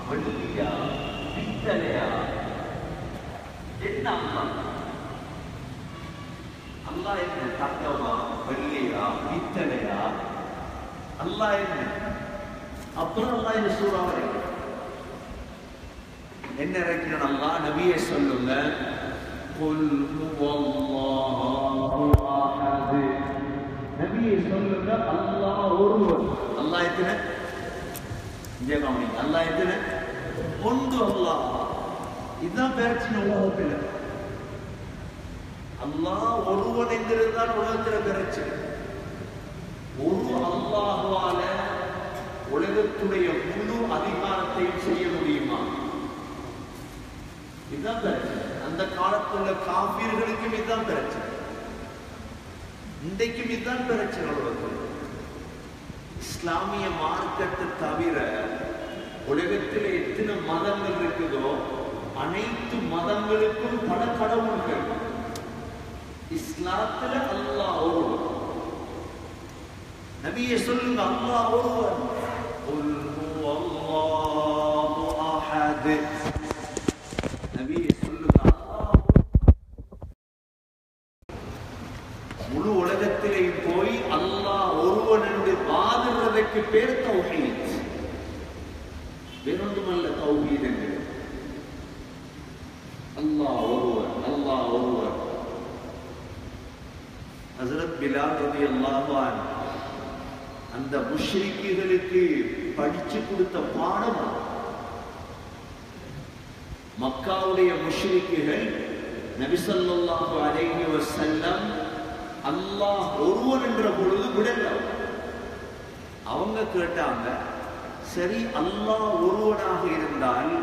வெள்ளியா பித்தளையா என்ன அல்லாஹ் என்ன தங்கமா வெள்ளியா பித்தளையா அல்லாஹ் என்ன அப்புறம் அல்லாஹ் இந்த சூறாவை என்ன இறக்கிறான் அல்லாஹ் நபியே சொல்லுங்க குல் ஹுவல்லாஹு அஹத் நபியே சொல்லுங்க அல்லாஹ் ஒருவன் அல்லாஹ் எத்தனை இங்கே கவனிங்க அல்லாஹ் எத்தனை ஒன்று அல்லாஹ் இதுதான் பிரச்சனை உலகத்தில் அல்லாஹ் ஒருவன் என்கிறதுதான் உலகத்தில் பிரச்சனை ஒரு அல்லாஹ்வால உலகத்துடைய முழு அதிகாரத்தையும் செய்ய முடியுமா இதுதான் பிரச்சனை அந்த காலத்துல காபீர்களுக்கும் இதுதான் பிரச்சனை இன்றைக்கும் இதுதான் பிரச்சனை உலகத்தில் இஸ்லாமிய மார்க்கத்தை தவிர உலகத்தில் எத்தனை மதங்கள் இருக்குதோ அனைத்து மதங்களுக்கும் பல கடவுள்கள் இஸ்லாத்துல அல்லாஹ் ஒருவன் நபியே சொல்லுங்க அல்லாஹ் ஒருவன் குல் ஹுவல்லாஹு அஹத் நபியே சொல்லுங்க அல்லாஹ் முழு உலகத்திலே போய் அல்லாஹ் ஒருவன் என்று வாதிடுறதுக்கு பேர் தௌஹீத் வேறொன்றுமல்ல தௌஹீத் என்று அல்லாஹ் ஒருவன் அல்லாஹ் ஒருவன் ஹஜ்ரத் பிலால் ரலியல்லாஹு அன்ஹு அந்த முஷ்ரிக்குகளுக்கு படிச்சு கொடுத்த பாடம் மக்காவுடைய முஷ்ரிக்குகள் நபி ஸல்லல்லாஹு அலைஹி வஸல்லம் அல்லாஹ் ஒருவன் என்ற பொழுது விடல அவங்க கேட்டாங்க சரி அல்லாஹ் ஒருவனாக இருந்தால்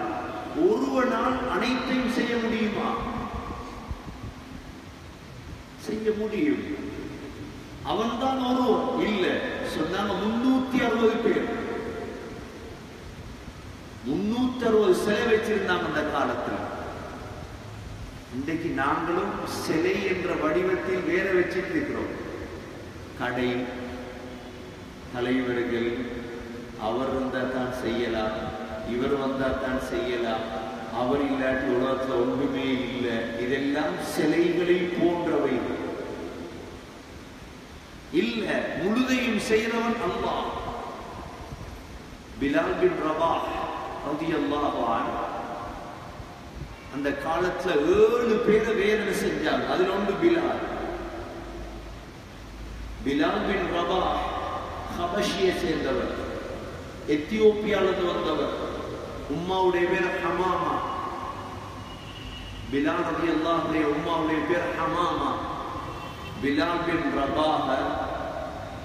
ஒருவனால் அனைத்தையும் செய்ய முடியுமா செய்ய முடியும் அவன்தான் ஒருவன் இல்ல சொன்னாங்க 360 பேர் 360 சிலை வச்சிருந்தாங்க அந்த காலத்தில் இன்றைக்கு நாங்களும் சிலை என்ற வடிவத்தில் வேற வச்சிட்டு இருக்கிறோம் கடை தலைவர்கள் அவர் வந்தால் தான் செய்யலாம் இவர் வந்தால் தான் செய்யலாம் அவர் இல்லாட்டி உலகத்தில் ஒன்றுமே இல்லை இதெல்லாம் சிலைகளை போன்றவை இல்ல முழுதையும் செய்தவன் அல்லாஹ் பிலால் பின் ரபாஹ் ரலியல்லாஹு அன்ஹு அந்த காலத்துல 7 பேரை வேதனை செஞ்சாங்க அதுல ஒன்று பிலால் பின் ரபாஹ் ஹபஷியை சேர்ந்தவர் எத்தியோப்பியாவிலிருந்து வந்தவர் உம்மாவுடைய பேர் ஹமாமா பிலால் ரலியல்லாஹு உம்மாவுடைய பேர் ஹமாமா பிலால் பின் ரபாஹ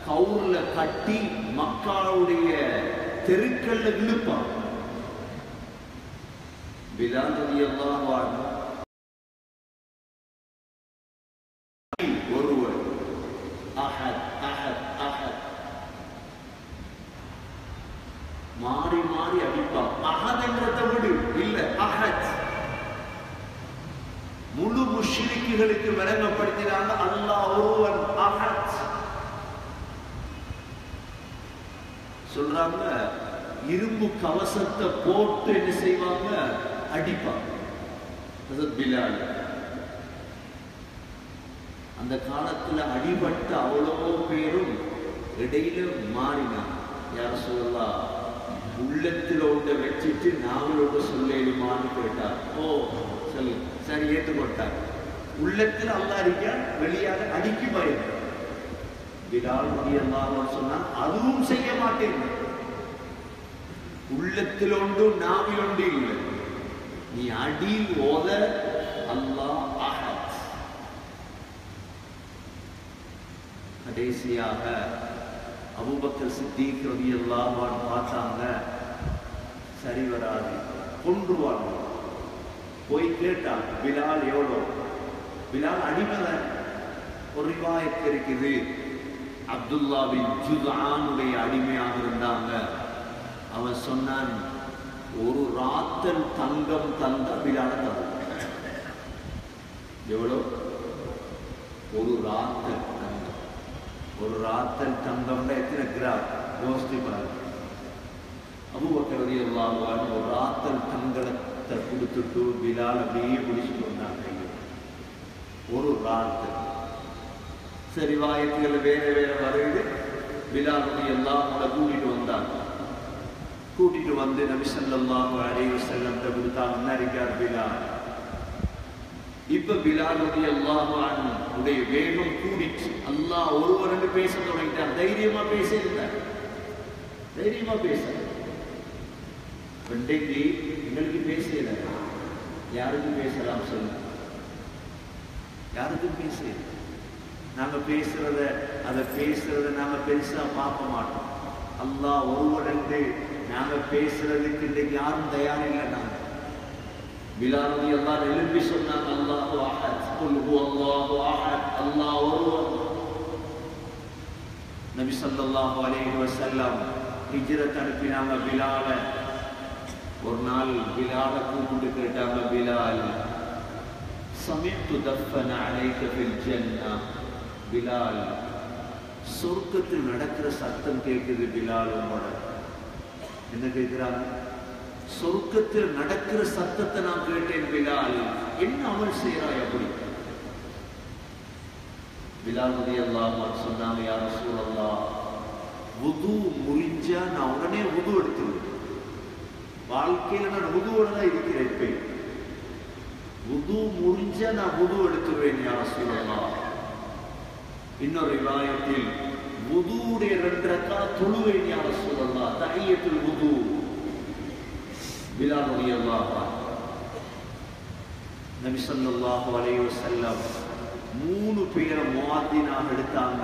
கவுர்ல கட்டி மக்காவுடைய தெருக்கல்ல இழுப்பான் பிலால் ரலியல்லாஹு அன்ஹு ஒருவர் அஹத் அஹத் அஹத் மாறி மாறி அடிப்பான் அஹத் என்றதை விடு இல்ல அஹத் முழு முஷ்ரிக்குகளுக்கு விளங்கப்படுத்தினாங்க அல்லாஹ் ஒருவன் அஹத் சொல்றாங்க இரும்பு கவசத்தை போட்டு என்ன செய்வாங்க அடிப்பாங்க பிலால் அந்த காலத்துல அடிபட்ட அவ்வளவோ பேரும் இடையில மாறினாங்க யார் சொல்லலாம் உள்ளத்தில் ஒன்றை வச்சுட்டு நாவலோட சொல்லுமான்னு கேட்டார் ஓ சொல்லு சரி ஏற்றுக்கொண்டார் உள்ளத்தில் அல்லாஹ் இருக்கான் வெளியாக அடிக்கு பயம் பிலால் ரலியல்லாஹு சொன்னா அதுவும் செய்ய மாட்டேன் உள்ளத்தில் ஒன்று நாவில் ஒன்று இல்லை நீ அடி ஓத அல்லாஹ் அஹத் கடைசியாக அபூபக்கர் சித்திக் ரலியல்லாஹு அன்ஹு பார்த்தாங்க சரி வராது கொன்றுவாங்க போய் கேட்டான் பிலால் எவ்வளோ பிலால் அடிமைதான் ஒரு ரிவாயத் இருக்குது அப்துல்லா பின் ஜுத்ஆனுடைய அடிமையாக இருந்தாங்க அவன் சொன்னான் ஒரு ராத்தல் தங்கம் தந்த பிலால தந்தான் எவ்வளோ ஒரு ராத்தல் தங்கம் ஒரு ராத்தல் தங்கம்னா எத்தனை கிராம் யோசிச்சு பாருங்க அபூபக்கர் ரலியல்லாஹு அன்ஹு ஒரு ராத்தல் கொடுத்துட்டு பிலால் அப்படியே பிடிச்சிட்டு வந்தாங்க. ஒரு ராத்து சரி வாயத்துகள் வேற வேற வருது. பிலால் எல்லாம் கூட்டிட்டு வந்தாங்க. கூட்டிட்டு வந்து நபி ஸல்லல்லாஹு அலைஹி வஸல்லம் கொடுத்தாங்க. என்ன இருக்கார் பிலால்? இப்ப பிலால் ரலியல்லாஹு அன்ஹு உடைய வேகம் கூடிச்சு. அல்லாஹ் ஒருவரோடு பேச தொடங்கிட்டார். தைரியமா பேசியிருந்தார். தைரியமா பேச இன்றைக்கு எங்களுக்கு பேசல. யாருக்கும் பேசலாம் சொல்லுங்க? யாருக்கும் பேசல. நாங்க பேசுறத நாங்க பெருசா பார்க்க மாட்டோம். அல்லாஹ் ஒருவரோடு நாங்க பேசுறதுக்கு இன்றைக்கு யாரும் தயாரில்லை. நாங்க பிலால் ரலியல்லாஹு அன்ஹு எழுப்பி சொன்னாங்க, அல்லாஹு அஹத், குல் ஹுவல்லாஹு அஹத், அல்லாஹ் ஒருவன். நபி ஸல்லல்லாஹு அலைஹி வஸல்லம் ஹிஜ்ரத் அனுப்பினாங்க பிலால. ஒரு நாள் பிலால கூப்பிட்டு கேட்டாங்க, பிலால் சமிஅத்து தஃபன அலைக ஃபில் ஜன்னah, பிலால் சொர்க்கத்தில் நடக்கிற சத்தம் கேட்குது பிலால். உங்களோட என்ன கேட்கிறாங்க? சொர்க்கத்தில் நடக்கிற சத்தத்தை நான் கேட்டேன் பிலால், என்ன அமல் செய்யறாய்? அப்படி பிலால் ரலியல்லாஹு அன்ஹு சொன்னாங்க, யா ரசூலல்லாஹ், வுது முறிஞ்சா நான் உடனே வுது எடுத்துருவேன். வாழ்க்கையில நான் வுதுவோட தான் இருக்கிறேன். வுது முறிஞ்சா நான் வுது எடுத்துருவேன் யா ரசூலல்லாஹ். இன்னொரு ரிவாயத்தில் வுதுவுடைய 2 ரக்காத் தொழுவேன் யா ரசூலல்லாஹ், தஹியத்துல் வுது. பிலால் ரலியல்லாஹு அன்ஹு நபி ஸல்லல்லாஹு அலைஹி வஸல்லம் 3 பேரை முஅத்தினாக எடுத்தாங்க.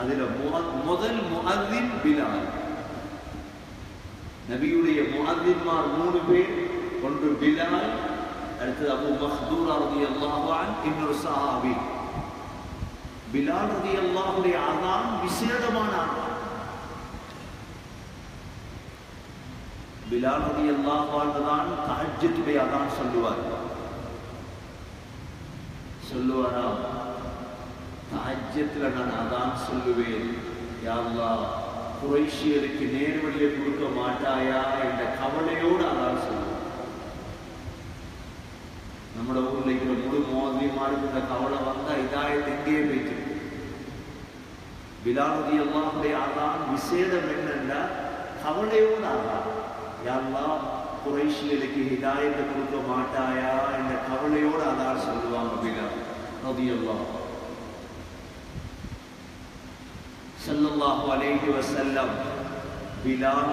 அதுல முதல் முஅத்தின் பிலால். நபியுடைய முஅத்தின்மார் 3 பேர். ஒன்று பிலால், அடுத்து அபூ மஹ்தூரா ரலியல்லாஹு அன்ஹு, இன்னொரு சஹாபி. பிலால் ரலியல்லாஹுடைய அதான் விசேடமான அதான். பிலால் ரலியல்லாஹு அன்ஹு தான் தஹஜ்ஜுடைய அதான் சொல்லுவாரா? தஹஜ்ஜுல நான் அதான் சொல்லுவேன், யா அல்லாஹ் குறைஷியருக்கு நேர்வழியை கொடுக்க மாட்டாயா என்ற கவலையோடு அதான் சொல்லுவேன். நம்ம ஊர்ல இருக்கிற முழு மோதிமாருக்கு இந்த கவலை வந்தா இதாயத் எங்கேயே போயிட்டு. பிலால் ரலியல்லாஹுடைய அதான் விசேடம் என்னன்னா கவலையோடு அதான், யா அல்லாஹ் குறைஷியருக்கு ஹிதாயத்தை கொடுக்க மாட்டாயா என்ற கவலையோடு அதான் சொல்லுவாங்க பிலால் ரலியல்லாஹு ஸல்லல்லாஹு அலைஹி வஸல்லம். பிலால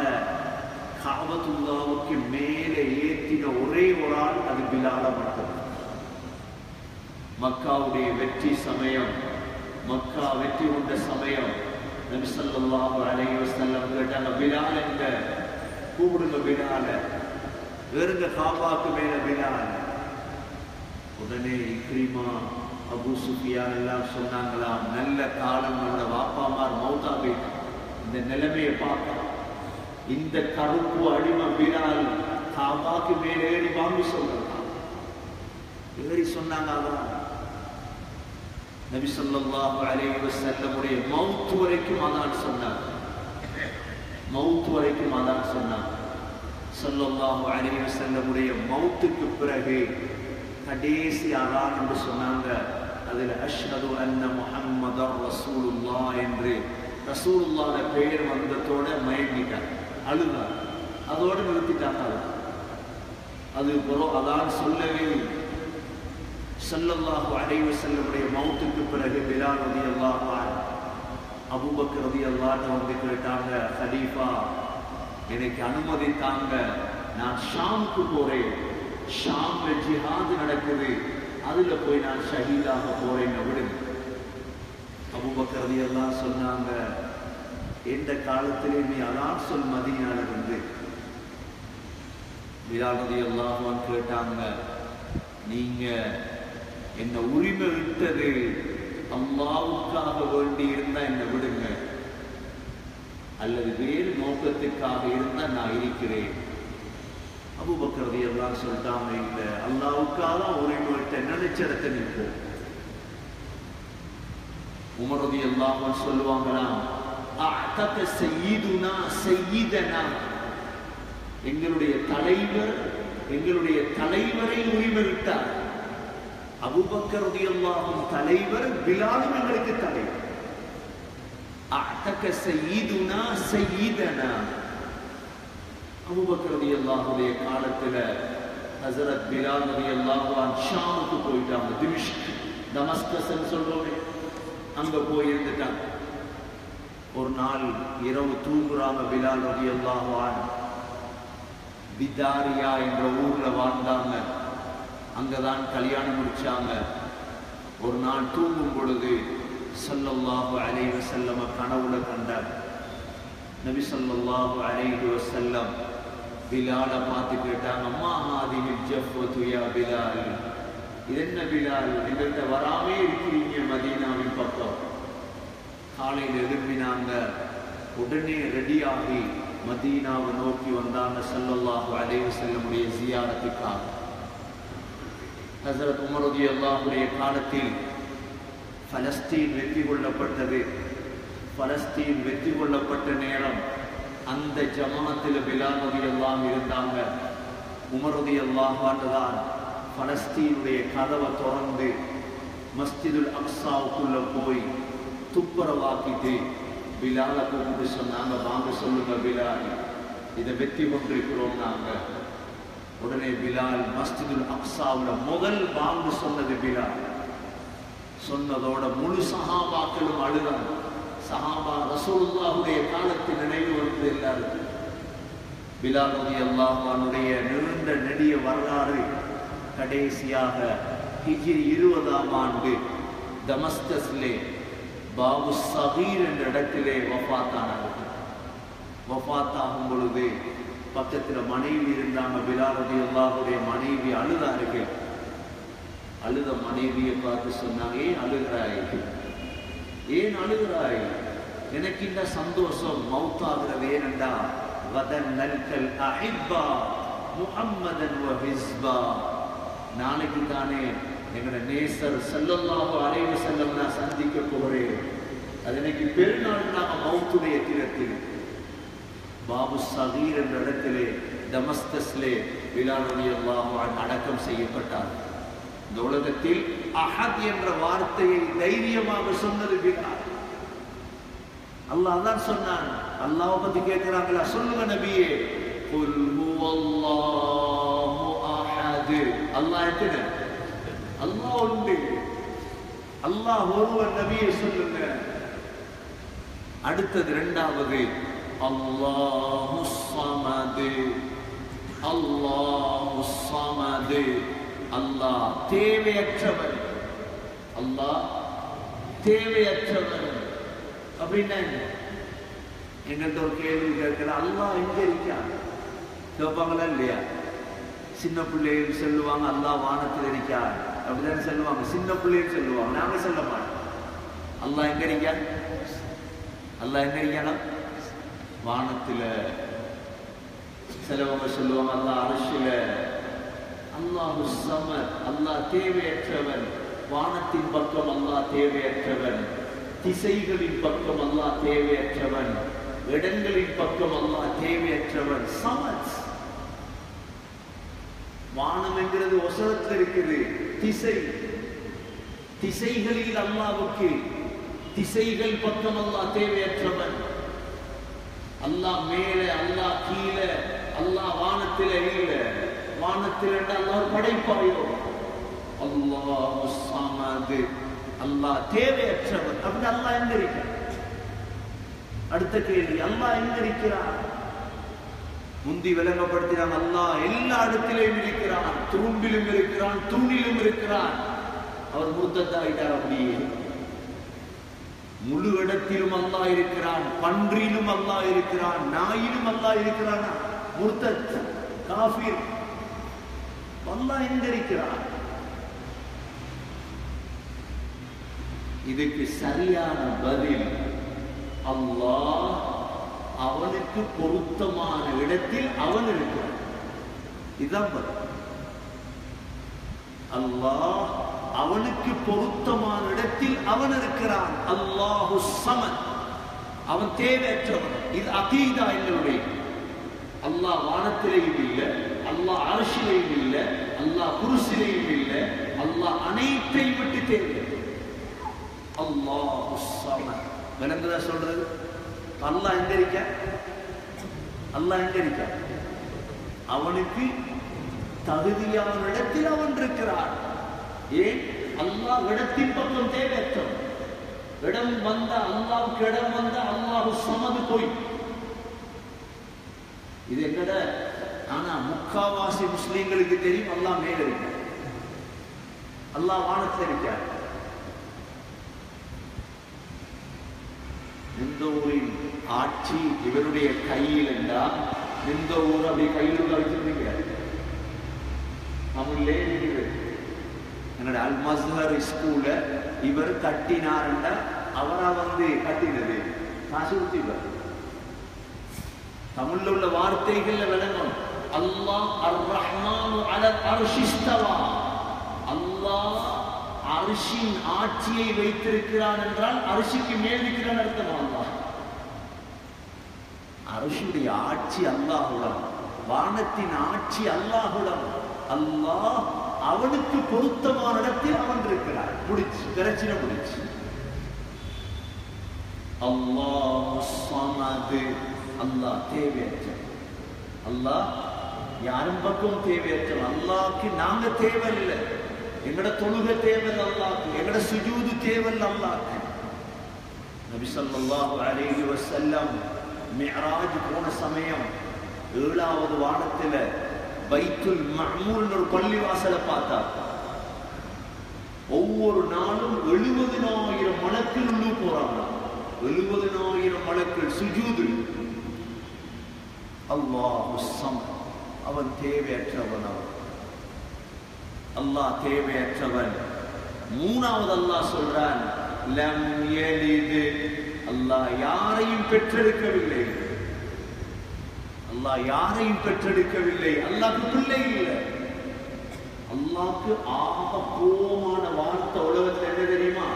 காபத்துல்லாஹ்வுக்கு மேலே ஏற்றின ஒரே ஒரு ஆள் அது பிலால மட்டும். மக்காவுடைய வெற்றி சமயம், மக்கா வெற்றி கொண்ட சமயம், நபி ஸல்லல்லாஹு அலைஹி வஸல்லம் கேட்டாங்க, பிலால் எங்க? கூப்பிடுங்க பிலால, வேறுங்க காபாக்கு மேல பிலால். உடனே இக்ரிமா, அபூ சுஃபியான் எல்லாம் சொன்னாங்களாம், நல்ல காலம், நம்மளோட வாப்பாமார் மௌத்தா போயிட்டு இந்த நிலைமையை பார்க்க இந்த கருப்பு அடிமை பிலால் காபாக்கு மேல ஏறி வாங்கி சொல்லலாம். ஏறி சொன்னாங்க. அதான் நபி ஸல்லல்லாஹு அலைஹி வஸல்லமுடைய மௌத் வரைக்கும் அதான் சொன்னாங்க. மௌத் வரைக்கும் அதான் சொன்னாங்க. ஸல்லல்லாஹு அலைஹி வஸல்லமுடைய மௌத்துக்கு பிறகு கடைசி அதான் என்று சொன்னாங்க. அதில் அஷ்ஹது அன்ன முஹம்மதர் ரசூலுல்லாஹ் என்று ரசூலுல்லாஹ்வுடைய பெயர் வந்ததோட மயங்கிட்டார், அழுதார். அதோடு நிறுத்திட்டாங்க. அது அதான் சொல்லவே ஸல்லல்லாஹு அலைஹி வஸல்லமுடைய மௌத்துக்கு பிறகு பிலால் ரலியல்லாஹு அன்ஹு அபூபக்கர் ரலியல்லாஹு அன்ஹு வந்து கேட்டாங்க, கலீஃபா எனக்கு அனுமதி தாங்க, நான் ஷாமுக்கு போறேன், ஷாம்ல ஜிஹாத் நடக்குது, அதுல போய் நான் ஷஹீதாக போறேன் விடுங்க. அபூபக்கர் ரலியல்லாஹு அன்ஹு சொன்னாங்க, எந்த காலத்திலே நீ அதான் சொல் மதீனால இருந்து. பிலால் ரலியல்லாஹு அன்ஹு கேட்டாங்க, நீங்க என்ன உரிமை விட்டது அல்லாஹ்வுக்காக வேண்டி இருந்தா என்ன விடுங்க, அல்லது வேறு நோக்கத்துக்காக இருந்தா நான் இருக்கிறேன். அபூபக்கர் ரலியல்லாஹு அன்ஹு சொல்லிட்டாங்க, இல்ல அல்லாஹ்வுக்காக உரிமை விட்ட நினைச்ச இடத்துல நிற்போம். உமர் ரலியல்லாஹு அன்ஹு சொல்லுவாங்களாம், அஅதக சய்யிதுனா சய்யிதனா, எங்களுடைய தலைவர் எங்களுடைய தலைவரை உரிமையிட்டார். அபூபக்கர் ரலியல்லாஹு தலைவர், பிலாலும் எங்களுக்கு தலைவர். அஅதக சய்யிதுனா சய்யிதனா. அபூபக்கர் ரலியல்லாஹுடைய காலத்துல ஹஸரத் பிலால் ரலியல்லாஹு அன்ஹு ஷாமுக்கு போயிட்டாங்க. திமிஷ்க், தமஸ்கஸ் சொல்றோமே, அங்க போய் இருந்துட்டாங்க. ஒரு நாள் இரவு தூங்குறாங்க பிலால் ரலியல்லாஹு அன்ஹு. பிதாரியா என்ற ஊர்ல வாழ்ந்தாங்க. அங்கதான் கல்யாணம் முடிச்சாங்க. ஒரு நாள் தூங்கும் பொழுது ஸல்லல்லாஹு அலைஹி வஸல்லம் கனவுல கண்டார். நபி ஸல்லல்லாஹு அலைஹி வஸல்லம் பிலால பார்த்து கேட்டாங்க, அம்மா ஹாதிஹில் ஜஃபத்து யா பிலால், இது என்ன பிலால், எங்கள்கிட்ட வராமே இருக்கிறீங்க மதீனாவின் பக்கம். காலையில் எழுப்பினாங்க, உடனே ரெடியாகி மதீனாவை நோக்கி வந்தாங்க ஸல்லல்லாஹு அலைஹி வஸல்லமுடைய ஜியாரத்துக்காக. ஹஸரத் உமர் ரலியல்லாஹுடைய காலத்தில் பலஸ்தீன் வெற்றி கொள்ளப்பட்டது. பலஸ்தீன் வெற்றி கொள்ளப்பட்ட நேரம் அந்த ஜமாத்தில் பிலால் ரலியல்லாஹு இருந்தாங்க. உமர் ரலியல்லாஹு அன்ஹுதான் பலஸ்தீனுடைய கதவை திறந்து மஸ்ஜிதுல் அக்ஸாவுக்குள்ள போய் துப்புரவாக்கிட்டு பிலாலை கூப்பிட்டு சொன்னாங்க, வாங்க சொல்லுங்க பிலால், இதை வெற்றி கொண்டிருக்கிறோம் நாங்க. உடனே பிலால் மஸ்ஜிதுல் அக்ஸாவுல முதல் வாங்க சொன்னது பிலால். சொன்னதோட முழு சஹாபாக்களும் அழுதாங்க. சஹாபா ரசூலுல்லாஹுடைய காலத்தில் நினைவு வந்து எல்லாருக்கும். பிலால் ரலியல்லாஹு அன்ஹுடைய நீண்ட நெடிய வரலாறு கடைசியாக ஹிஜ்ரி 20ஆம் ஆண்டு தமஸ்கஸ்லே பாபு சகீர் என்ற இடத்திலே வஃபாத்தானார்கள். வஃபாத்தாகும் பொழுது பக்கத்தில் மனைவி இருந்தாங்க. பிலால் ரலியல்லாஹுடைய மனைவி அழுதார்கள். அழுத மனைவியை பார்த்து சொன்னாங்க, ஏன் அழுகிறாய், ஏன் அழுகிறாய், எனக்கு இந்த சந்தோஷம் மௌத்தாகிறது ஏனென்றா வதன் நல்கல் அஹிப்பா முஹம்மதன் வ ஹிஸ்பா, நாளைக்கு தானே எங்களோட நேசர் ஸல்லல்லாஹு அலைஹி வஸல்லம் நான் சந்திக்க போகிறேன். அது இன்னைக்கு பெருநாள் நாங்கள் மௌத்துடைய தினத்தில் பாபு சகீர் என்ற இடத்திலே தமஸ்கஸ்லே பிலால் ரலியல்லாஹு அன்ஹு அடக்கம் செய்யப்பட்டார். இந்த உலகத்தில் அஹத் என்ற வார்த்தையை தைரியமாக சொன்னது பிலால். அல்லாஹ் தான் சொன்னான். அல்லாஹ்வை பத்தி கேட்கிறாங்களா, சொல்லுங்க நபியே, குல் ஹுவல்லாஹு அஹத். அல்லாஹ் எத்தனை? அல்லாஹ் உண்டு, அல்லாஹ் ஒருவர். நபியே சொல்லுங்க. அடுத்தது இரண்டாவது அல்லாஹு ஸமது. அல்லாஹு ஸமது, அல்லாஹ் தேவையற்றவன். அல்லாஹ் தேவையற்றவன் அப்படின்னா எங்கள்கிட்ட ஒரு கேள்வி கேட்கிற, அல்லாஹ் எங்க இருக்கான் கேட்பாங்களா இல்லையா? சின்ன பிள்ளைகள் சொல்லுவாங்க அல்லாஹ் வானத்தில் இருக்கான் அப்படித்தானே சொல்லுவாங்க. சின்ன பிள்ளைகள் சொல்லுவாங்க, நாங்க சொல்ல மாட்டோம். அல்லாஹ் எங்க இருக்கான்? அல்லாஹ் எங்க இருக்கானா? வானத்துல. சிலவங்க சொல்லுவாங்க அல்லாஹ் அர்ஷில. அல்லாஹு ஸமத், அல்லாஹ் தேவையற்றவன். வானத்தின் பக்கம் அல்லாஹ் தேவையற்றவன், திசைகளின் பக்கம் அல்லாஹ் தேவையற்றவன், இடங்களின் பக்கம் அல்லாஹ் தேவையற்றவன். சமத். வானம் என்கிறது ஒசரத்தில் இருக்குது. திசை, திசைகளில் அல்லாஹ்வுக்கு, திசைகள் பக்கம் அல்லாஹ் தேவையற்றவன். அல்லாஹ் மேலே, அல்லாஹ் கீழே, அல்லாஹ் வானத்திலே இல்லை. வானத்தில் அல்லாஹ் படைப்பாயோ. அல்லாஹு ஸமது, அல்லாஹ் தேவையற்றவன். அப்படி அல்லாஹ் எங்க இருக்கிறார்? அடுத்த கேள்வி, அல்லாஹ் எங்க இருக்கிறார்? முந்தி விளங்கப்படுத்தினான், அல்லாஹ் எல்லா இடத்திலும் இருக்கிறான். துரும்பிலும் இருக்கிறான், தூணிலும் இருக்கிறான். அவர் முர்த்தத்தாயிட்டார். அப்படியே முழு இடத்திலும் அல்லாஹ் இருக்கிறான். பன்றியிலும் அல்லாஹ் இருக்கிறான், நாயிலும் அல்லாஹ் இருக்கிறான். முர்த்தத், காஃபிர். அல்லாஹ் எங்க இருக்கிறான்? இதுக்கு சரியான பதில், அல்லாஹ் அவனுக்கு பொருத்தமான இடத்தில் அவன் இருக்கிறான். இதுதான் பதில். அல்லாஹ் அவனுக்கு பொருத்தமான இடத்தில் அவன் இருக்கிறான். அல்லாஹு ஸமத், அவன் தேவையற்றவன். இது அகீதா எங்களுடைய. அல்லாஹ் வானத்திலேயும் இல்லை, அல்லாஹ் அல்லாஹ் அர்ஷிலையும் இல்லை, அல்லாஹ் குர்சிலையும் இல்லை, அல்லாஹ் அனைத்தை விட்டு தேவை. அல்லாஹு ஸமத். விளங்குதா சொல்றது? அல்லாஹ் எங்க இருக்க? அல்லாஹ் எங்க இருக்க? அவனுக்கு தகுதியான இடத்தில் அவன் இருக்கிறான். ஏன்? அல்லாஹ் இடத்தின் பக்கம் தேவையற்றம். இடம் வந்த அல்லாஹ்வுக்கு இடம் வந்த அல்லாஹு ஸமது போய் இது என்னட. ஆனா முக்காவாசி முஸ்லிம்களுக்கு தெரியும் அல்லாஹ் மேல இருக்க, அல்லாஹ் வானத்தில் இருக்கார். இந்த ஊரின் ஆட்சி இவருடைய கையில் என்றால் இந்த ஊர் அப்படி கையில் வச்சிருந்தீங்க. தமிழ்லே என்னோட அல் மஸ்ஹர் ஸ்கூல இவர் கட்டினார்ண்டா அவரா வந்து கட்டினது காசு ஊத்திவர். தமிழ்ல உள்ள வார்த்தைகள்ல விளங்கும். அல்லாஹ் அர் ரஹ்மானு அலல் அர்ஷி இஸ்தவா. அல்லாஹ் அர்ஷின் ஆட்சியை வைத்திருக்கிறான் என்றால் அர்ஷிக்கு மேல் இருக்கிறான் அர்த்தம். அல்லாஹ் அர்ஷுடைய ஆட்சி அல்லாஹுடன், வானத்தின் ஆட்சி அல்லாஹுடன். அல்லாஹ் அவனுக்கு பொருத்தமான இடத்தில் அவன் இருக்கிறார். முடிச்சு பிரச்சனை முடிச்சு. அல்லாஹ் ஸமது. அல்லாஹ் தேவையற்ற. அல்லாஹ் யாரும் பக்கம் தேவையற்ற. அல்லாஹ்க்கு நாங்க தேவையில்லை. எங்கட தொழுகை தேவையில்லை அல்லாஹ்க்கு, எங்கட சுஜூது தேவையில்லை அல்லாஹ்க்கு. நபி ஸல்லல்லாஹு அலைஹி வஸல்லம் மிஅராஜ் போன சமயம் 7வது வானத்துல பைத்துல் மஅமூர் ஒரு பள்ளிவாசலை பார்த்தார். ஒவ்வொரு நாளும் 70,000 மலக்குகள் உள்ள போறாங்க. 70,000 மலக்குகள் சுஜூது. அல்லாஹு ஸமத். அவன் தேவையற்றவன். அல்லாஹ் தேவையற்றவன். 3வது அல்லாஹ் சொல்றான் லம் யலித். அல்லாஹ் யாரையும் பெற்றெடுக்கவில்லை. அல்லாஹ் யாரையும் பெற்றெடுக்கவில்லை. அல்லாஹ்க்கு பிள்ளை இல்லை. அல்லாஹ்க்கு ஆக கோபமான வார்த்தை உலகத்தில் என்ன தெரியுமா?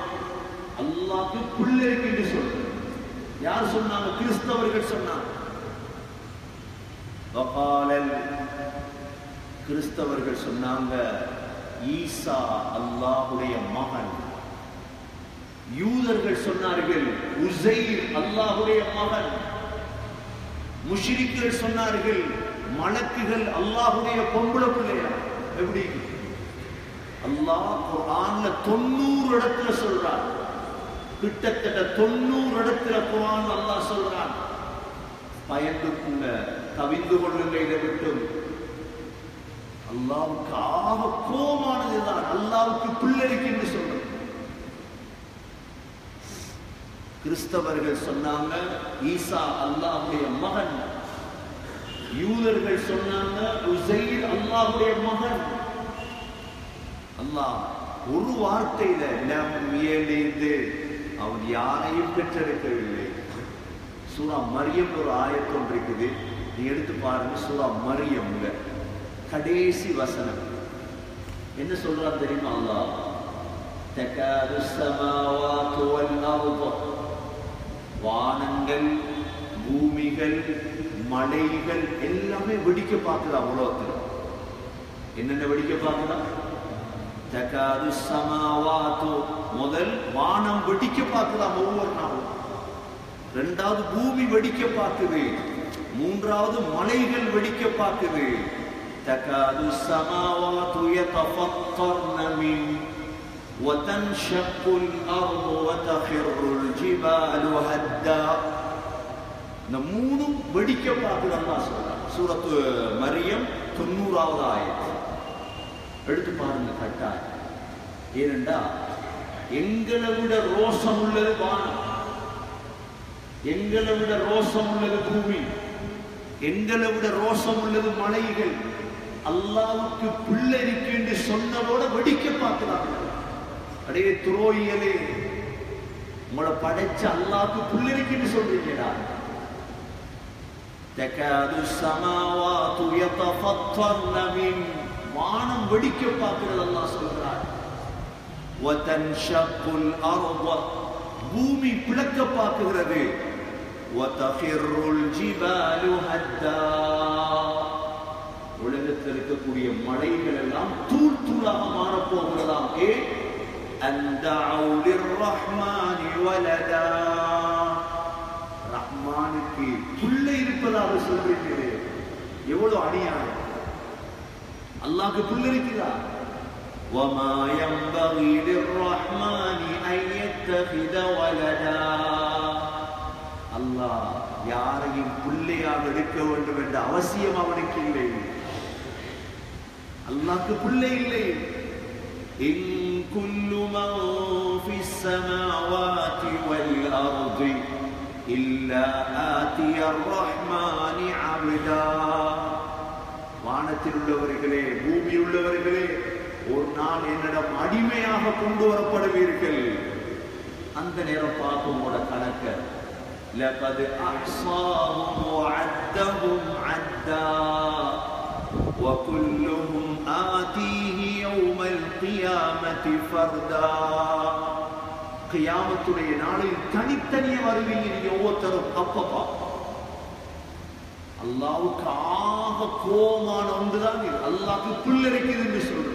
அல்லாஹ்க்கு பிள்ளை இருக்கு என்று சொல்ற. யார் சொன்னாங்க? கிறிஸ்தவர்கள் சொன்னாங்க. கிறிஸ்தவர்கள் சொன்னாங்க ஈசா அல்லாஹ்வுடைய மகன். யூதர்கள் சொன்னார்கள் உஸைர் அல்லாஹ்வுடைய மகன். முஷ்ரிக்குகள் சொன்னார்கள் மலக்குகள் அல்லாஹ்வுடைய பொம்பளை பிள்ளையா. எப்படி? அல்லாஹ் குர்ஆன்ல 90 இடத்துல சொல்றான். கிட்டத்தட்ட 90 இடத்துல குர்ஆன் அல்லாஹ் சொல்றான். பயந்துக்குங்க, கவிந்து கொள்ளுங்க இதை விட்டு. அல்லாஹ்வுக்கு ஆக கோபமானதுதான் அல்லாஹ்வுக்கு பிள்ளை என்று சொல்றது. கிறிஸ்தவர்கள் சொன்னாங்க ஈசா அல்லாஹ்வுடைய மகன். யூதர்கள் சொன்னாங்க உஸைர் அல்லாஹ்வுடைய மகன். அல்லாஹ் ஒரு வார்த்தையில லம் யலித், அவன் யாரையும் பெற்றெடுக்கவில்லை. சூரா மரியம் ஒரு ஆயத்து ஒன்று இருக்குது, நீ எடுத்து பாருங்க. சூரா மரியம்ல கடைசி வசனம் என்ன சொல்றான் தெரியுமா? அல்லாஹ் தகாது ஸமாவாத்து வல் அர்து, வானங்கள் பூமிகள் மலைகள் எல்லாமே வெடிக்க பார்க்குதா உலகத்தில். என்னென்ன வெடிக்க பார்க்குதா? தகாது ஸமாவாத்து, முதல் வானம் வெடிக்க பார்க்குதா ஒவ்வொரு நாளும். 2வது பூமி வெடிக்க பார்க்குது. 3வது மலைகள் வெடிக்க பார்க்குது. தகாது ஸமாவாத்து யதஃபத்தர்ன மின் وتنشق الأرض وتخر الجبال هدا. இந்த 3 வெடிக்க பார்க்குது அல்லாஹ் சொல்றான். சூரத்து மரியம் 90வது ஆயத்து எடுத்து பாருங்க கட்டாயம். ஏனென்றா எங்களை விட ரோஷம் உள்ளது வானம், எங்களை விட ரோஷம் உள்ளது பூமி, எங்களை விட ரோஷம் உள்ளது மலைகள். அல்லாஹ்வுக்கு பிள்ளை இருக்கு என்று சொன்னதோட வெடிக்க பார்க்கிறாங்க. அடைய துரோகிகளே, உங்களை படைச்ச அல்லாஹ்வுக்கு பிள்ளை இருக்கு என்று சொல்றீங்களா? தகாது ஸமாவாத்து யதஃபத்தர்ன மின், வானம் வெடிக்க பார்க்கிறது அல்லாஹ் சொல்றார். வதன்ஷக்குல் அர்து, பூமி பிளக்க பார்க்கிறது. வதஃபிருல் ஜிபாலு ஹத்தா, உலகத்தில் இருக்கக்கூடிய மலைகள் எல்லாம் தூள் தூளாக மாறப்போகிறதாம். ரஹ்மானுக்கு பிள்ளை இருப்பதாக சொல்றீங்களே, எவ்வளவு அநியாயம்! அல்லாஹ்க்கு பிள்ளை இருக்குதா? وَمَا يَنبَغِي لِلرَّحْمَنِ أَن يَتَّخِذَ وَلَدًا. அல்லாஹ் யாரையும் பிள்ளையாக எடுக்க வேண்டும் என்ற அவசியம் அவனுக்கு இல்லை. அல்லாஹ்க்கு பிள்ளை இல்லை. إِن كُلُّ مَن فِي السَّمَاوَاتِ وَالْأَرْضِ إِلَّا آتِيَ الرَّحْمَنِ عَبْدًا. வானத்தில் உள்ளவர்களே, பூமியில் உள்ளவர்களே, ஒரு நாள் என்னிடம் அடிமையாக கொண்டு வரப்படுவீர்கள். அந்த நேரம் பார்க்கும் உங்களோட கணக்க. لَقَدْ أَحْصَاهُمْ وَعَدَّهُمْ عَدًّا وَكُلُّهُمْ آتِيهِ يَوْمَ الْقِيَامَةِ فَرْدًا. கியாமத்துடைய நாளில் தனித்தனியே வருவீங்க நீங்க ஒவ்வொருத்தரும். அப்பப்பா அல்லாஹ்வுக்கு ஆக கோபமான ஒன்றுதான் இது. அல்லாஹ்க்கு பிள்ளை இருக்குது என்று சொல்றது.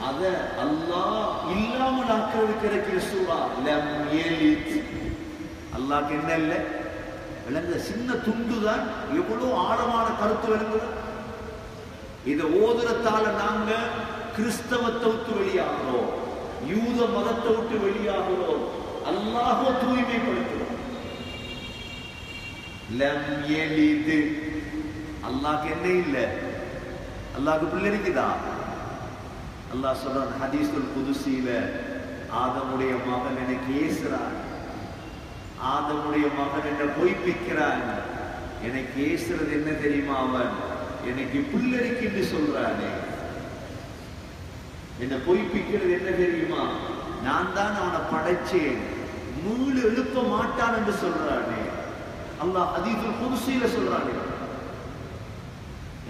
அத அல்லாஹ் இல்லாமல் ஆக்கிறதுக்கு இருக்கிற சூரா லம் யலித். அல்லாஹ்க்கு என்ன இல்லை? விளங்குற சின்ன துண்டுதான் எவ்வளவு ஆழமான கருத்து விளங்குது. இதை ஓதுறத்தால நாங்க கிறிஸ்தவத்தை விட்டு வெளியாகிறோம், யூத மதத்தை விட்டு வெளியாகிறோம், அல்லாஹ்வை தூய்மைப்படுத்துறோம். லம் யலித். அல்லாஹ்க்கு என்ன இல்லை? அல்லாஹ்க்கு பிள்ளை இருக்குதா? அல்லாஹ் சொல்றான் ஹதீஸுல் குதுஸில, ஆதமுடைய மகன் எனக்கு ஏசுறான், ஆதமுடைய மகன் என்ன பொய்ப்பிக்கிறான். எனக்கு ஏசுறது என்ன தெரியுமா? அவன் எனக்கு பிள்ளை என்று சொல்றானே. என்ன பொய்ப்பிக்கிறது என்ன தெரியுமா? நான் தான் அவனை படைச்சேன், மீள எழுப்ப மாட்டான் என்று சொல்றானே. அல்லாஹ் ஹதீஸுல் குதுஸில சொல்றானே.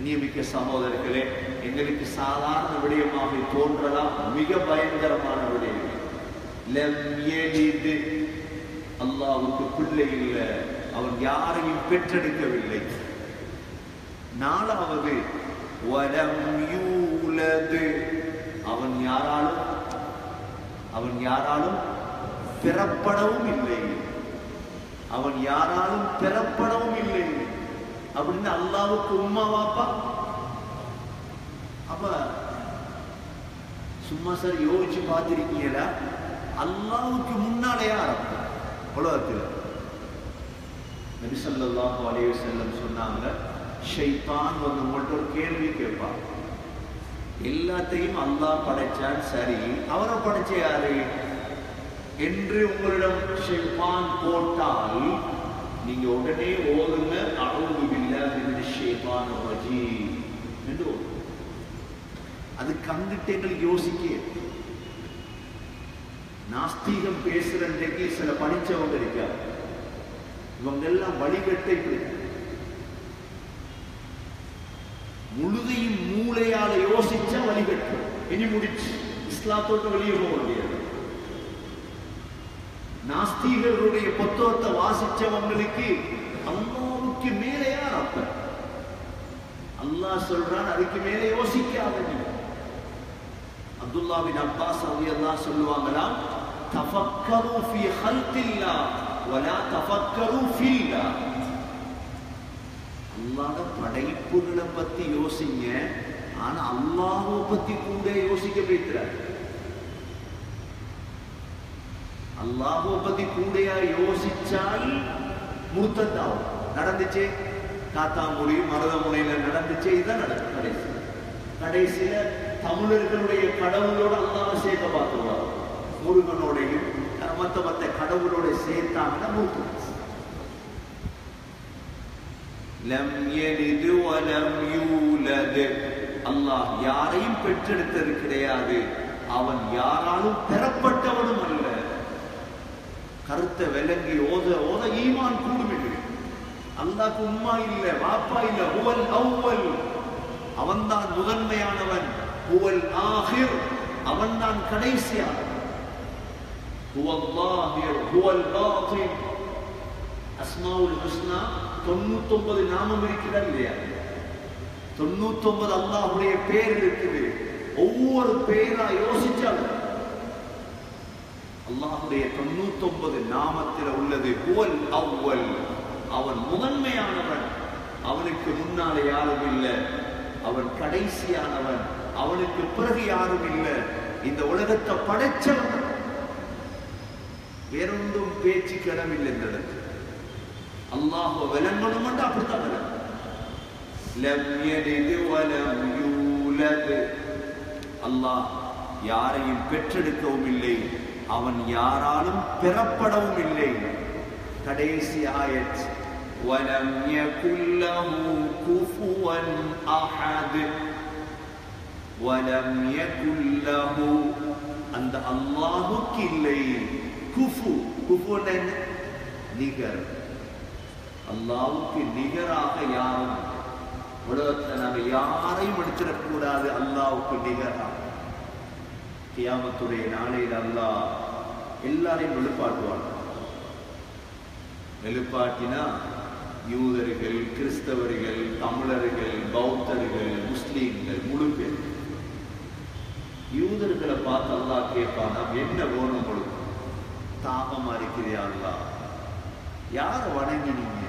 நியமிக்க சகோதரர்களே, எங்களுக்கு சாதாரண விடயமாக தோன்றலாம், மிக பயங்கரமான விடயம். லம் யலித். அல்லாஹ்வுக்கு பிள்ளை இல்லை, அவன் யாரையும் பெற்றெடுக்கவில்லை. நாலாவது வலம் யூலத். அவன் யாராலும் பெறப்படவும் இல்லை. அவன் யாராலும் பெறப்படவும் இல்லை. அப்படின்னு அல்லாஹ்வுக்கு உம்மா வாப்பா? அப்ப சும்மா சார் யோசிச்சு பார்த்திருக்கீங்களா? அல்லாஹ்வுக்கு முன்னாலே யார் உலகத்தில்? நபி ஸல்லல்லாஹு அலைஹி வஸல்லம் சொன்னாங்க, ஷைத்தான் வந்து உங்கள்ட்ட ஒரு கேள்வி கேட்பான். எல்லாத்தையும் அல்லாஹ் படைச்சான், சரி, அவரை படைச்ச யாரு என்று உங்களிடம் ஷைத்தான் போட்டால் நீங்க உடனே ஓதுங்க, அஊது பில்லாஹி மினஷ் ஷைத்தானிர் ரஜீம் என்று ஓதுங்க. அது கண்டுட்டு எங்களுக்கு யோசிக்க. நாஸ்திகம் பேசுறதுக்கு சில படிச்சவங்க இருக்காங்க, இவங்க எல்லாம் வழிகட்டை முழுதையும் மூளையால யோசிச்சா வழிகட்டு. இனி முடிச்சு இஸ்லாத்தோட்டு வெளியே போக முடியாது. நாஸ்திகர்களுடைய புத்தகத்தை வாசிச்சவங்களுக்கு அல்லாஹ்வுக்கு மேலே யார் அப்ப? அல்லாஹ் சொல்றான், அதுக்கு மேலே யோசிக்காதீங்க. அப்துல்லா பின் அப்பாஸ் ரலியல்லாஹு சொல்லுவாங்களாம், தஃபக்கரு ஃபீ ஹல்கில்லாஹ் வலா தஃபக்கரு ஃபில்லாஹ். அல்லாஹ்வுடைய படைப்புகளை பத்தி யோசிங்க, ஆனா அல்லாஹ்வை பத்தி கூட யோசிக்க வைக்கிறார். அல்லாஹ்வை பத்தி கூடையா யோசிச்சால் முர்த்தத்தாவும். நடந்துச்சே காத்தாங்குடி மருதமுனையில நடந்துச்சே, இதுதான் நடக்கும். கடைசியில தமிழர்களுடைய கடவுளோட அல்லாஹ்வை சேர்க்க பார்த்துருவார். முருகனோடையும் மற்ற கடவுளோட சேர்த்தாங்கன்னா முர்த்தத். லம் யலித் வலம் யூலத். அல்லாஹ் யாரையும் பெற்றெடுத்தது கிடையாது, அவன் யாராலும் பெறப்பட்டவனும் அல்ல. கருத்தை விளங்கி ஓத ஓத ஈமான் கூடும். அல்லாஹ்க்கு உம்மா இல்ல, வாப்பா இல்ல. ஹுவல் அவ்வல், அவன்தான் முதன்மையானவன். ஹுவல் ஆஹிர், அவன்தான் கடைசியானவன். ஹுவல் லாஹிர் ஹுவல் பாத்தின். அஸ்மாவுல் ஹுஸ்னா 99 நாமம் இருக்கிறதா இல்லையா? 99 அல்லாஹ்வுடைய பேர் இருக்குது. ஒவ்வொரு பேரா யோசிச்சாலும் அல்லாஹ்வுடைய 99 நாமத்தில் உள்ளது ஹுவல் அவ்வல், அவன் முதன்மையானவன், அவனுக்கு முன்னாலே யாரும் இல்லை, அவன் கடைசியானவன், அவனுக்கு பிறகு யாரும் இல்லை, இந்த உலகத்தை படைச்சவன். வேறொன்றும் பேச்சு கிடமில்லை. இந்த இடத்துல அல்லாஹ் விளங்கணும் என்று அப்படித்தான் விளங்கும். லம் யலித் வலம் யூலத், அல்லாஹ் யாரையும் பெற்றெடுக்கவும் இல்லை, அவன் யாராலும் பெறப்படவும் இல்லை. கடைசி ஆயத் வலம் யகுல் லஹு குஃபுவன் அஹத், வலம் யகுல் லஹு, அந்த அல்லாஹ்வுக்கு இல்லை குஃபு. குஃபு என்ன? நிகர். அல்லாஹ்வுக்கு நிகராக யாரும் உலகத்தில் நாங்கள் யாரையும் எடுத்துடக்கூடாது. அல்லாஹ்வுக்கு நிகராக கியாமத்துடைய நாளையில் அல்லாஹ் எல்லாரையும் வெளிப்பாட்டுவான். வெளிப்பாட்டினா யூதர்கள், கிறிஸ்தவர்கள், தமிழர்கள், பௌத்தர்கள், முஸ்லீம்கள், முழு பேர். யூதர்களை பார்த்து அல்லாஹ் கேட்பான், என்ன வேணும் உங்களுக்கு? தாகமா இருக்கிறியா அல்லாஹ்? யாரை வணங்கினீங்க?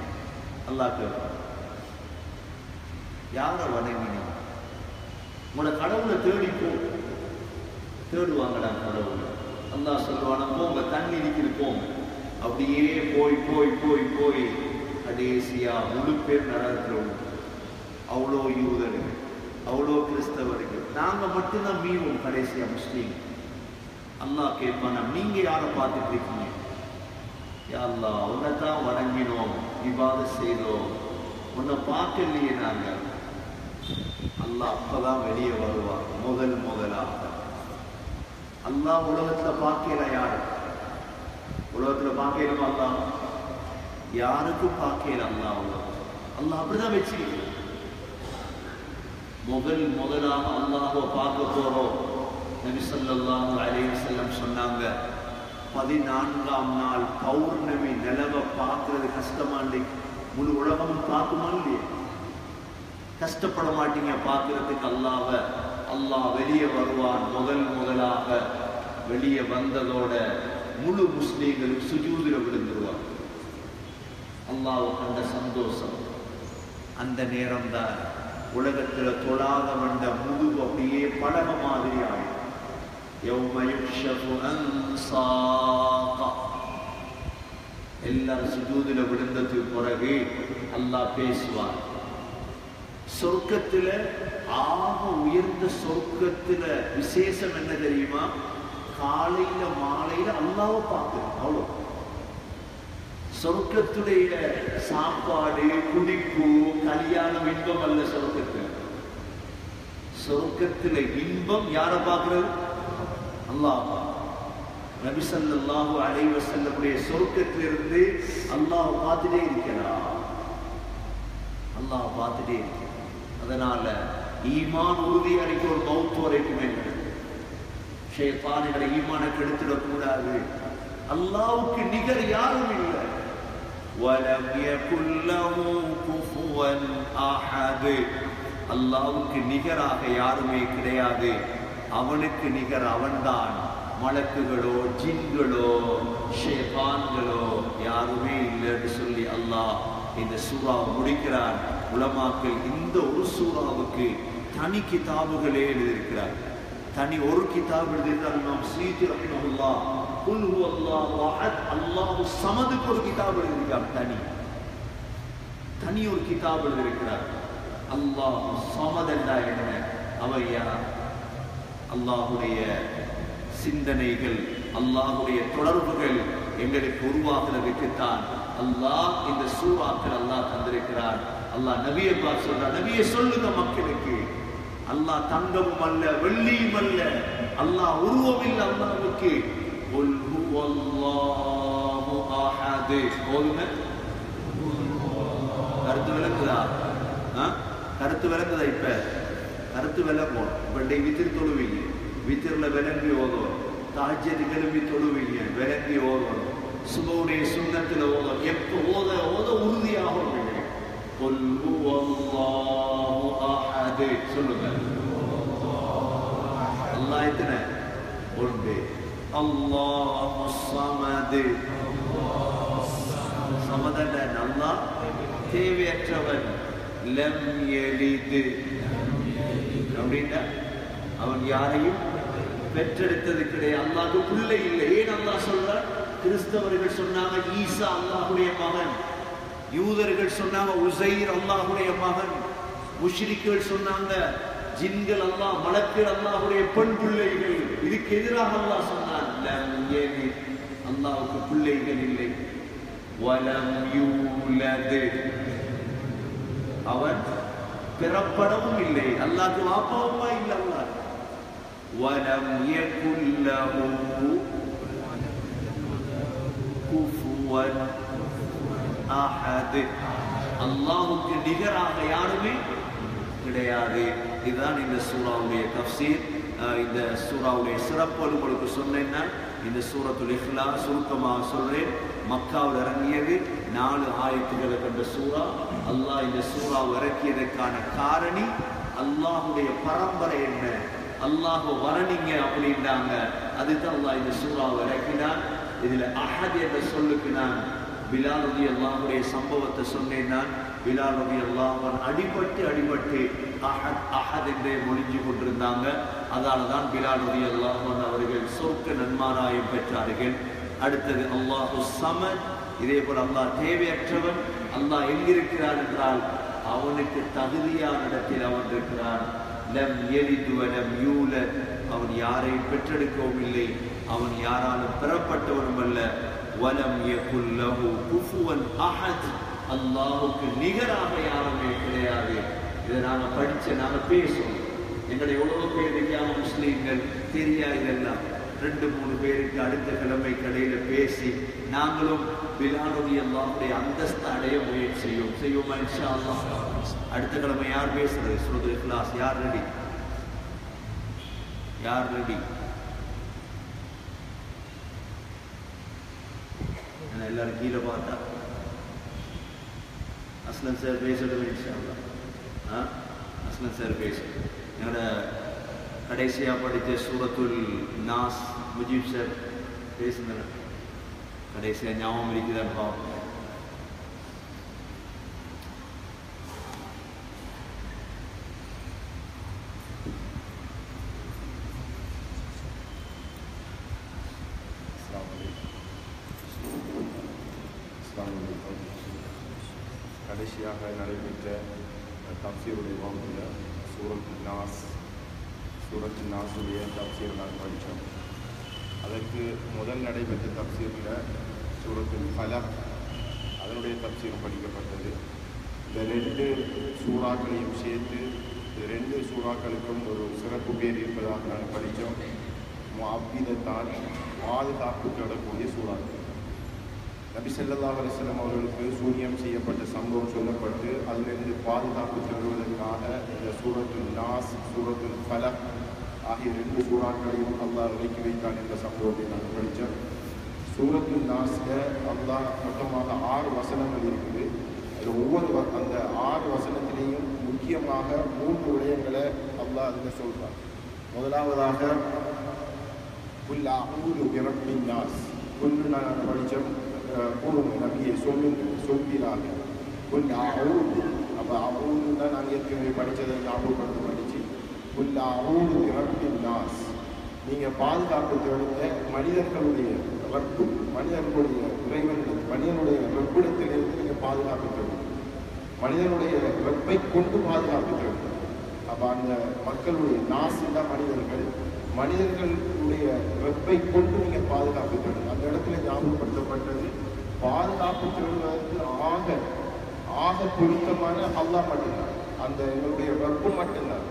அல்லாஹ் கேட்பான், யாரை வணங்கினீங்க? உங்களோட கடவுளை தேடி போ. தேடுவாங்கடா கடவுளை. அல்லாஹ் சொல்லுவானா, போங்க தண்ணி இருக்குது போங்க. அப்படியே போய் போய் போய் போய் கடைசியா முழு பேர் நரகத்தில். அவ்வளோ யூதர்கள், அவ்வளோ கிறிஸ்தவர்கள், நாங்க மட்டும்தான் மீவோம் கடைசியா முஸ்லீம். அல்லாஹ் கேட்பானா, நீங்க யாரை பார்த்துட்டு இருக்கீங்க? யா அல்லாஹ், உன்னை தான் வணங்கினோம், இபாதத் செய்தோம், உன்னை பார்க்கலையே நாங்க. அல்லாஹ் அப்பதான் வெளியே வருவார். முதலாக அல்லாஹ் உலகத்துல பார்க்கல. யாரு உலகத்துல பார்க்கலுமா? அல்லாஹ் யாருக்கும் பார்க்கல. அல்லாஹ் அல்லாஹ் அப்படிதான் வச்சிருக்க. முதலாக அல்லாஹ்வை பார்க்க போறோம். நபி ஸல்லல்லாஹு அலைஹி வஸல்லம் சொன்னாங்க, 14ஆம் நாள் பௌர்ணமி நிலவை பார்க்கறது கஷ்டமா? முழு உலகமும் பார்க்குமா இல்லையா? கஷ்டப்பட மாட்டீங்க பார்க்கறதுக்கு. அல்லாஹ்வை அல்லாஹ் வெளியே வருவான். முதலாக வெளியே வந்ததோட முழு முஸ்லீம்களும் சுஜூதில் விழுந்துருவார். அல்லாஹ்வை கண்ட சந்தோஷம். அந்த நேரம் தான் உலகத்துல தொழாத வந்த முதுகு அப்படியே பலக மாதிரி ஆகும். எல்லாரும் சுஜூதில விழுந்ததுக்கு பிறகு அல்லாஹ் பேசுவார். சொர்க்கத்துல ஆக உயர்ந்த சொர்க்கத்துல விசேஷம் என்ன தெரியுமா? காலையில மாலையில அல்லாஹ்வை பார்க்கணும். அவ்வளோ சொர்க்கத்துடைய சாப்பாடு, குடிப்பு, கல்யாணம் இன்பம் அல்ல. சொர்க்கத்துல இன்பம் யாரை பார்க்கிறது? அல்லாஹ். நபி ஸல்லல்லாஹு அலைஹி வஸல்லம் சொர்க்கத்திலிருந்து அல்லாஹ் பார்த்துட்டே இருக்கிறார். அல்லாஹ் பார்த்துட்டே இருக்கிறார். அதனால ஈமான் உறுதி அளிக்க ஒரு மௌத் வரைக்கும் என்ன ஷைத்தானிட ஈமானை கெடுத்துடக்கூடாது. அல்லாஹ்வுக்கு நிகர் யாரும் இல்லை. வலம் யகுல் லஹு குஃபுவன் அஹத், அல்லாஹ்வுக்கு நிகராக யாருமே கிடையாது. அவனுக்கு நிகர் அவன்தான். மலக்குகளோ ஜின்களோ ஷைத்தான்களோ யாருமே இல்லைன்னு சொல்லி அல்லாஹ் இந்த சூறாவை முடிக்கிறான். உலமாக்கள் இந்த ஒரு சூறாவுக்கு தனி கிதாபுகளே எழுதியிருக்கிறார். தனி ஒரு கிதாப் எழுதியிருக்கார் இமாம் ஸுயூத்தி ரஹ்மத்துல்லாஹ். குல் ஹுவல்லாஹு அஹத், அல்லாஹு ஸமதுக்கு ஒரு கிதாப் எழுதியிருக்கார். தனி ஒரு கிதாப் எழுதியிருக்கிறார். அல்லாஹு ஸமத் என்றா என்ன? அவையா அல்லாஹுடைய சிந்தனைகள், அல்லாஹுடைய தொடர்புகள் எங்களுக்கு உருவாக்குறதுக்குத்தான் அல்லாஹ் இந்த சூறாக்கள் அல்லாஹ் தந்திருக்கிறார். அல்லாஹ் நபியை பார்த்து சொல்றார், நபியை சொல்லுங்க மக்களுக்கு, அல்லாஹ் தங்கமும் அல்ல வெள்ளியும் அல்ல, அல்லாஹ் உருவம் இல்லை அல்லாஹ்வுக்கு. குல் ஹுவல்லாஹு அஹத். போதுங்க. கருத்து விளங்குதா? கருத்து விளங்குதா? இப்ப கருத்து விளங்கும். இப்ப வித்திர் தொழுவீங்க, வித்திரில விளங்கி ஓதும். தஹஜ்ஜுத் கிளம்பி தொழுவீங்க, விளங்கி ஓதும். சுபவுடைய சுன்னத்தில் ஓதும். எப்ப ஓத ஓத உறுதியாக குல் ஹுவல்லாஹு அஹத். சொல்லுங்க. அல்லாஹ் எத்தனை? ஒன்று. அல்லாஹு ஸமத். சமதன் அல்லாஹ் தேவையற்றவன். லம் யலித் அப்படின்னா அவன் யாரையும் பெற்றெடுத்தது கிடையாது. அல்லாஹ்வுக்கு பிள்ளை இல்லை. ஏன் அல்லாஹ் சொல்றார்? கிறிஸ்தவர்கள் சொன்னாங்க ஈசா அல்லாஹ்வுடைய மகன், யூதர்கள் சொன்னாங்க உஸைர் அல்லாஹ்வுடைய மகன், முஷ்ரிக்குகள் சொன்னாங்க ஜின்கள் அல்லாஹ், மலக்குகள் அல்லாஹ்வுடைய பெண் பிள்ளைகள். இதுக்கு எதிராக அல்லாஹ் சொன்னான் லம் யலித், அல்லாஹ்வுக்கு பிள்ளைகள் இல்லை. வலம் யூலத், அவன் பிறப்படவும் இல்லை. அல்லாஹ்க்கு வாப்பாவுமா இல்லை. அல்லாஹ் வலம் யகுல் லஹு குஃபுவன் அஹத், அல்லாஹ்வுக்கு நிகராக யாருமே கிடையாது. இதுதான் இந்த சூராவுடைய தஃப்சீர். இந்த சூராவுடைய சிறப்பு உங்களுக்கு சொன்னேன்னா, இந்த சூரத்துல் இக்லாஸ் சுருக்கமாக சொல்றேன். மக்காவில் இறங்கியது 4 ஆயத்துக்களை கொண்ட சூரா. அல்லாஹ் இந்த சூறாவை இறக்கியதற்கான காரணி அல்லாஹுடைய பரம்பரை என்ன, அல்லாஹ் வரணிங்க அப்படின்றாங்க. அதுதான் அல்லாஹ் இந்த சூறாவை இறக்கினான். இதுல அஹத் என்ற சொல்லுக்கு நான் பிலால் ரலியல்லாஹுடைய சம்பவத்தை சொன்னேன். நான் பிலால் ரலியல்லாஹு அடிபட்டு அஹத் அஹத் என்றே மொழிஞ்சு கொண்டிருந்தாங்க. அதனால தான் பிலால் ரலியல்லாஹு அவர்கள் சொர்க்க நன்மாராயம் பெற்றார்கள். அடுத்தது அல்லாஹு ஸமத். இதே போல அல்லாஹ் தேவையற்றவன். அல்லாஹ் எங்கிருக்கிறான் என்றால் அவனுக்கு தகுதியான இடத்தில் அவன் இருக்கிறான். லம் யலித் வலம் யூலத், அவன் யாரையும் பெற்றெடுக்கவும் இல்லை, அவன் யாராலும் பெறப்பட்டவனும் அல்ல. வலம் யகுல் லஹு குஃபுவன் அஹத், அல்லாஹ்வுக்கு நிகராக யாருமே கிடையாது. இதை நாங்கள் நாங்கள் பேசுவோம். எங்களை எவ்வளவு பேர் இருக்காங்க முஸ்லீம்கள் தெரியா. இதெல்லாம் 2-3 பேருக்கு அடுத்த கிழமை கடையில பேசி நாங்களும் பிலால் ரலியல்லாஹுடைய அந்தஸ்து அடைய முயற்சி செய்வோமா இன்ஷா அல்லாஹ். அடுத்த கிழமை யார் பேசுறது? சூரத்துல் இக்லாஸ். யார் ரெடி? யார் ரெடி? எல்லாரும் கீழே பார்த்தா அஸ்லன் சார் பேசட்டும் இன்ஷா அல்லாஹ். அஸ்லன் சார் பேசட்டும். என்னோட கடைசியா படித்த சூரத்துல் நாஸ் முஜீப் சார் பேசுங்க. கடைசியா ஞாபகம் இருக்குதான் பார்ப்போம். கடைசியாக நடைபெற்ற தப்சீருடைய வகுப்பில் சூரத்துல் நாஸுடைய தப்சீர் நான் படித்தோம். அதற்கு முதல் நடைபெற்ற தப்சீரில் சூரத்துல் ஃபலக் அதனுடைய தப்சீர் படிக்கப்பட்டது. இந்த 2 சூறாக்களையும் சேர்த்து 2 சூறாக்களுக்கும் ஒரு சிறப்பு பேர் இருப்பதாக நாங்கள் படித்தோம். முஅவ்விதத்தான், பாதுகாப்பு தேடக்கூடிய சூறாக்கள். நபி ஸல்லல்லாஹு அலைஹி வஸல்லம் அவர்களுக்கு சூனியம் செய்யப்பட்ட சம்பவம் சொல்லப்பட்டு அதிலிருந்து பாதுகாப்பு தேடுவதற்காக இந்த சூரத்துல் நாஸ், சூரத்துல் ஃபலக் ஆகிய 2 சூறாக்களையும் அல்லாஹ் இறக்கி வைத்தான் என்ற சம்பவத்தை நாங்கள் படித்தோம். சூரத்துல் நாஸில் அல்லாஹ் மொத்தமாக 6 வசனங்கள் இருக்குது. அதில் ஒவ்வொரு அந்த 6 வசனத்திலேயும் முக்கியமாக 3 விடயங்களை அல்லாஹ் அதில் சொல்கிறார். முதலாவதாக குல் அஊது பிரப்பின் நாஸ், குல் நான் படித்தோம். கூறுங்க நபியை சொல்வீராக. குல் அஊது, அப்போ அஊதுன்னா நாங்கள் ஏற்கனவே படித்ததை ஞாபகப்படுத்த படிச்சு குல் அஊது பிரப்பின் நாஸ், நீங்கள் பாதுகாப்பு தேடுங்க மனிதர்களுடைய ரப்பு, மனிதர்களுடைய இறைவன், மனிதனுடைய ரப்பிடத்திலிருந்து நீங்கள் பாதுகாப்பு தேடுங்க. மனிதனுடைய ரப்பை கொண்டு பாதுகாப்பு தேடுங்க. அப்போ அந்த மக்களுடைய நாசுன்னா மனிதர்களுடைய ரப்பை கொண்டு நீங்கள் பாதுகாப்பு தேடுங்க. அந்த இடத்துல ஞாபகப்படுத்தப்பட்டது பாதுகாப்பு தேடுவதற்கு ஆக பொருத்தமான அல்லாஹ் மட்டும்தான், அந்த எங்களுடைய ரப்பு மட்டும்தான்.